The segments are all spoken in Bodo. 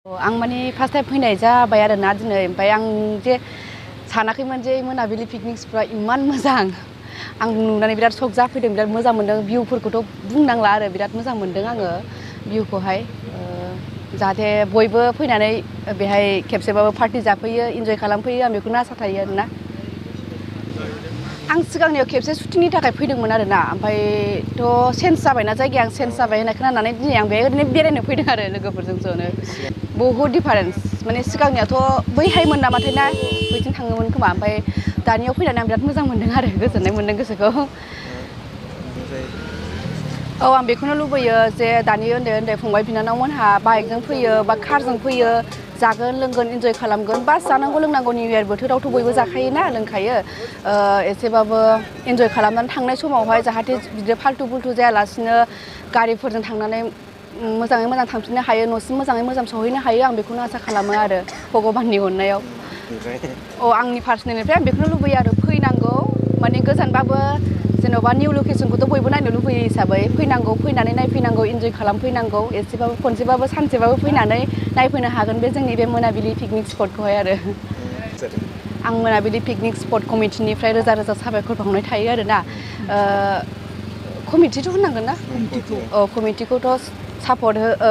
आं माने फार्स्ट टाइम फैनाय जाबाय आरोना दिनै ओमफ्राय आं जे सानाखैमोन जे मोनाबिलि पिकनिक स्पटआ इमान मोजां आं नुनानै बिराद शक जाफैदों बिराद मोजां मोनदों भिउफोरखौथ' बुंनांला आरो बिराद मोजां मोनदों आङो भिउखौहाय जाहाथे बयबो फैनानै बेहाय खेबसेबाबो पार्टि जाफैयो इन्जय खालामफैयो आं बेखौनो आसा थायो आरोना आं सिगांनियाव खेबसे शुटिंनि थाखाय फैदोंमोन आरोना ओमफ्रायथ' चेन्ज जाबायना जायगाया आं चेन्ज जाबाय होननाय खोनानानै दिनै आं बे ओरैनो बेरायनो फैदों आरो लोगोफोरजों ज'नो बहुद डिफारेन्स माने सिगांनियाथ' बैहायमोन नामाथाय ना बैथिं थाङोमोन खोमा ओमफ्राय दानियाव फैनानै आं बिराद मोजां मोनदों आरो गोजोननाय मोनदों गोसोखौ औ आं बेखौनो लुबैयो जे दानि उन्दै उन्दै फंबाय बिनानावमोनहा बाइकजों फैयो बा कारजों फैयो जागोन लोंगोन इन्जय खालामगोन बास जानांगौ लोंनांगौ निउ इयार बोथोरावथ' बयबो जाखायोना लोंखायो एसेबाबो इन्जय खालामनानै थांनाय समावहाय जाहाथे बिदि फाल्थु बुल्थु जायालासिनो गारिफोरजों थांनानै मोजाङै मोजां थांफिननो हायो न'सिम मोजाङै मोजां सहैनो हायो आं बेखौनो आसा खालामो आरो भगबाननि अननायाव आंनि पार्सनेलनिफ्राय आं बेखौनो लुबैयो आरो फैनांगौ माने गोजानबाबो जेन'बा निउ लकेसनखौथ' बयबो नायनो लुबैयो हिसाबै फैनांगौ फैनानै नायफैनांगौ इन्जय खालामफैनांगौ एसेबाबो खनसेबाबो सानसेबाबो फैनानै नायफैनो हागोन बे जोंनि बे मोनाबिलि पिकनिक स्पटखौहाय आरो आं मोनाबिलि पिकनिक स्पट कमिटिनिफ्राय रोजा रोजा साबायखर बावनाय थायो आरोना कमिटिथ' होननांगोन ना कमिटिखौथ'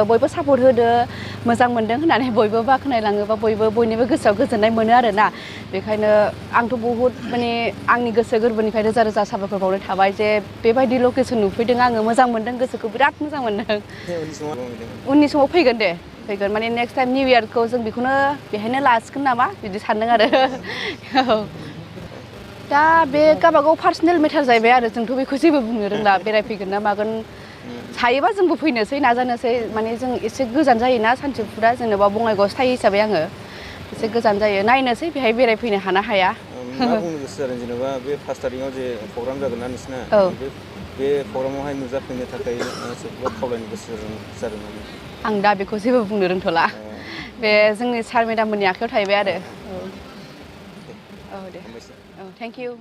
बयबो सापर्ट होदो मोजां मोनदों होननानै बयबो बाख्नायलाङोबा बयनिबो गोसोआव गोजोननाय मोनो आरोना बेखायनो आंथ' बहुद माने आंनि गोसो गोरबोनिफ्राय रोजा रोजा साबायखर बावनाय थाबाय जे बेबायदि लकेसन नुफैदों आङो मोजां मोनदों गोसोखौ बिराद मोजां मोनदों उननि समाव फैगोन दे फैगोन माने नेक्स्ट टाइम निउ इयारखौ जों बेखौनो बेहायनो लासिगोन नामा बिदि सानदों आरो दा बे गावबागाव पार्सनेल मेटार जाहैबाय आरो जोंथ' बेखौ जेबो बुंनो रोंला बेरायफैगोन ना मागोन हायोबा जोंबो फैनोसै नाजानोसै माने जों एसे गोजान जायोना सानथिफुरा जेनेबा बङाइगावआवसो थायो हिसाबै आङो एसे गोजान जायो नायनोसै बेहाय बेरायफैनो हाना हाया मा बुंनो गोसो जादों जेनेबा बे 5 तारिखआव जे प्रग्राम जागोन ना नोंसिना बे प्रग्रामावहाय नुजाफैनो थाखाय सोरखौबा खावलायनो गोसो जादों नामा आं दा बेखौ जेबो बुंनो रोंथ'ला बे जोंनि सार मेडाममोननि आखायाव थाहैबाय आरो औ दे थेंक इउ